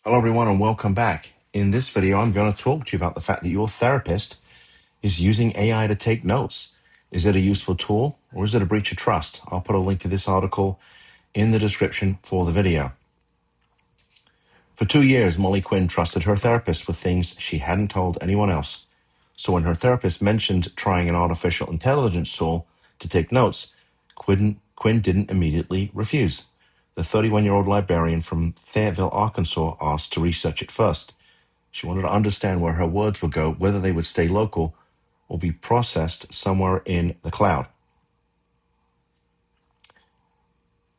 Hello, everyone, and welcome back. In this video, I'm going to talk to you about the fact that your therapist is using AI to take notes. Is it a useful tool or is it a breach of trust? I'll put a link to this article in the description for the video. For 2 years, Molly Quinn trusted her therapist with things she hadn't told anyone else. So when her therapist mentioned trying an artificial intelligence tool to take notes, Quinn didn't immediately refuse. The 31-year-old librarian from Fayetteville, Arkansas, asked to research it first. She wanted to understand where her words would go, whether they would stay local or be processed somewhere in the cloud.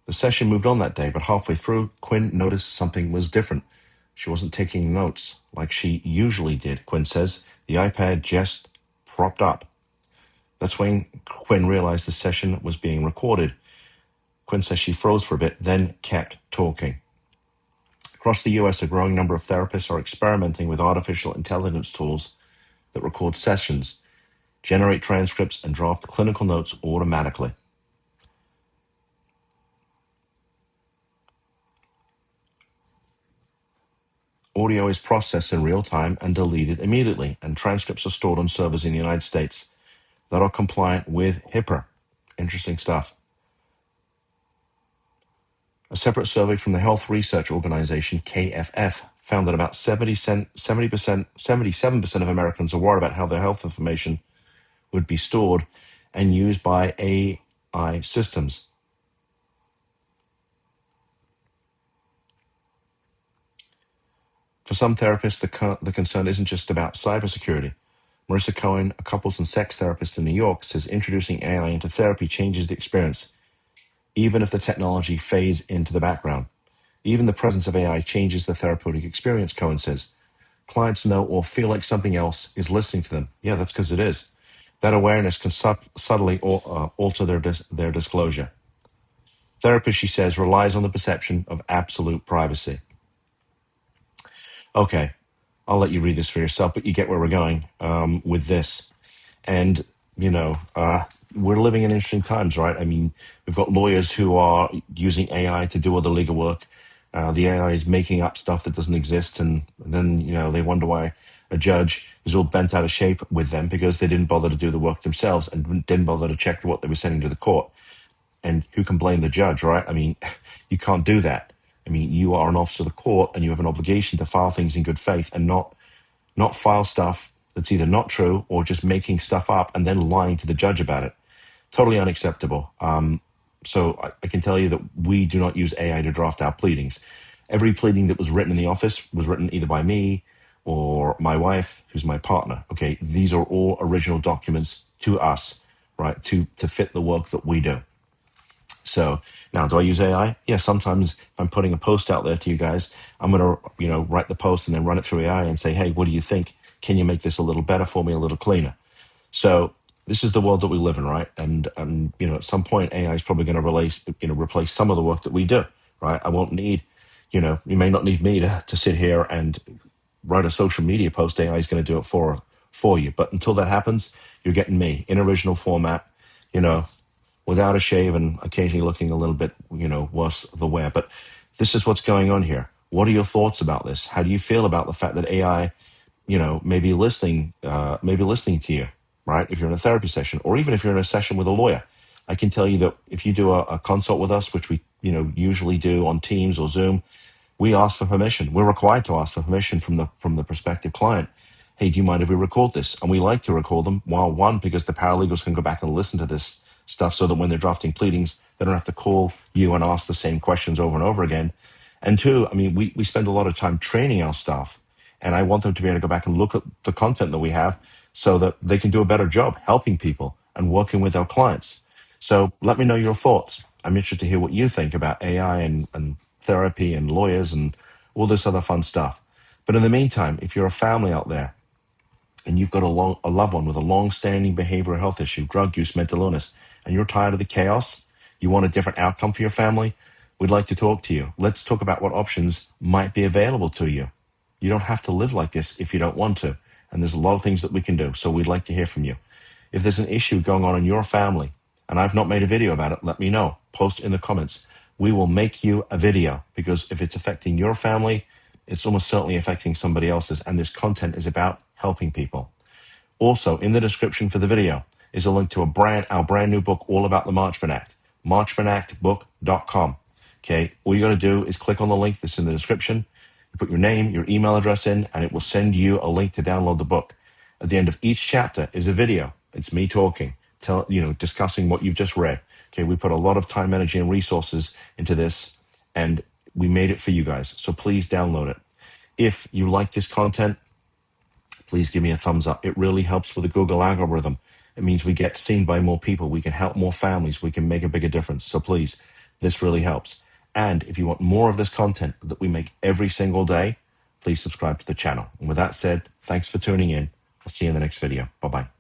The session moved on that day, but halfway through, Quinn noticed something was different. She wasn't taking notes like she usually did, Quinn says. The iPad just propped up. That's when Quinn realized the session was being recorded. Quinn says she froze for a bit, then kept talking. Across the US, a growing number of therapists are experimenting with artificial intelligence tools that record sessions, generate transcripts, and draft clinical notes automatically. Audio is processed in real time and deleted immediately, and transcripts are stored on servers in the United States that are compliant with HIPAA. Interesting stuff. A separate survey from the health research organization KFF found that about 77% of Americans are worried about how their health information would be stored and used by AI systems. For some therapists, the concern isn't just about cybersecurity. Marissa Cohen, a couples and sex therapist in New York, says introducing AI into therapy changes the experience, even if the technology fades into the background. Even the presence of AI changes the therapeutic experience, Cohen says. Clients know or feel like something else is listening to them. Yeah, that's because it is. That awareness can subtly alter their disclosure. Therapy, she says, relies on the perception of absolute privacy. Okay, I'll let you read this for yourself, but you get where we're going with this. And, we're living in interesting times, right? I mean, we've got lawyers who are using AI to do all the legal work. The AI is making up stuff that doesn't exist. And then, they wonder why a judge is all bent out of shape with them because they didn't bother to do the work themselves and didn't bother to check what they were sending to the court. And who can blame the judge, right? I mean, you can't do that. I mean, you are an officer of the court and you have an obligation to file things in good faith and not file stuff that's either not true or just making stuff up and then lying to the judge about it. Totally unacceptable. So I can tell you that we do not use AI to draft our pleadings. Every pleading that was written in the office was written either by me or my wife, who's my partner. Okay, these are all original documents to us, right? To fit the work that we do. So now, do I use AI? Yeah, sometimes if I'm putting a post out there to you guys, I'm going to, write the post and then run it through AI and say, hey, what do you think? Can you make this a little better for me, a little cleaner? So this is the world that we live in, right? And at some point, AI is probably going to replace some of the work that we do, right? I won't need, you may not need me to sit here and write a social media post. AI is going to do it for you. But until that happens, you're getting me in original format, you know, without a shave and occasionally looking a little bit, worse the wear. But this is what's going on here. What are your thoughts about this? How do you feel about the fact that AI, maybe listening to you, right? If you're in a therapy session, or even if you're in a session with a lawyer, I can tell you that if you do a consult with us, which we, usually do on Teams or Zoom, we ask for permission. We're required to ask for permission from the prospective client. Hey, do you mind if we record this? And we like to record them. Well, one, because the paralegals can go back and listen to this stuff so that when they're drafting pleadings, they don't have to call you and ask the same questions over and over again. And two, I mean, we spend a lot of time training our staff, and I want them to be able to go back and look at the content that we have so that they can do a better job helping people and working with our clients. So let me know your thoughts. I'm interested to hear what you think about AI and therapy and lawyers and all this other fun stuff. But in the meantime, if you're a family out there and you've got a loved one with a long-standing behavioral health issue, drug use, mental illness, and you're tired of the chaos, you want a different outcome for your family, we'd like to talk to you. Let's talk about what options might be available to you. You don't have to live like this if you don't want to. And there's a lot of things that we can do. So we'd like to hear from you. If there's an issue going on in your family and I've not made a video about it, let me know. Post in the comments. We will make you a video because if it's affecting your family, it's almost certainly affecting somebody else's, and this content is about helping people. Also, in the description for the video is a link to our brand new book all about the Marchman Act, marchmanactbook.com. Okay, all you got to do is click on the link that's in the description. You put your name, your email address in, and it will send you a link to download the book. At the end of each chapter is a video. It's me talking, discussing what you've just read. Okay, we put a lot of time, energy, and resources into this, and we made it for you guys. So please download it. If you like this content, please give me a thumbs up. It really helps with the Google algorithm. It means we get seen by more people. We can help more families. We can make a bigger difference. So please, this really helps. And if you want more of this content that we make every single day, please subscribe to the channel. And with that said, thanks for tuning in. I'll see you in the next video. Bye-bye.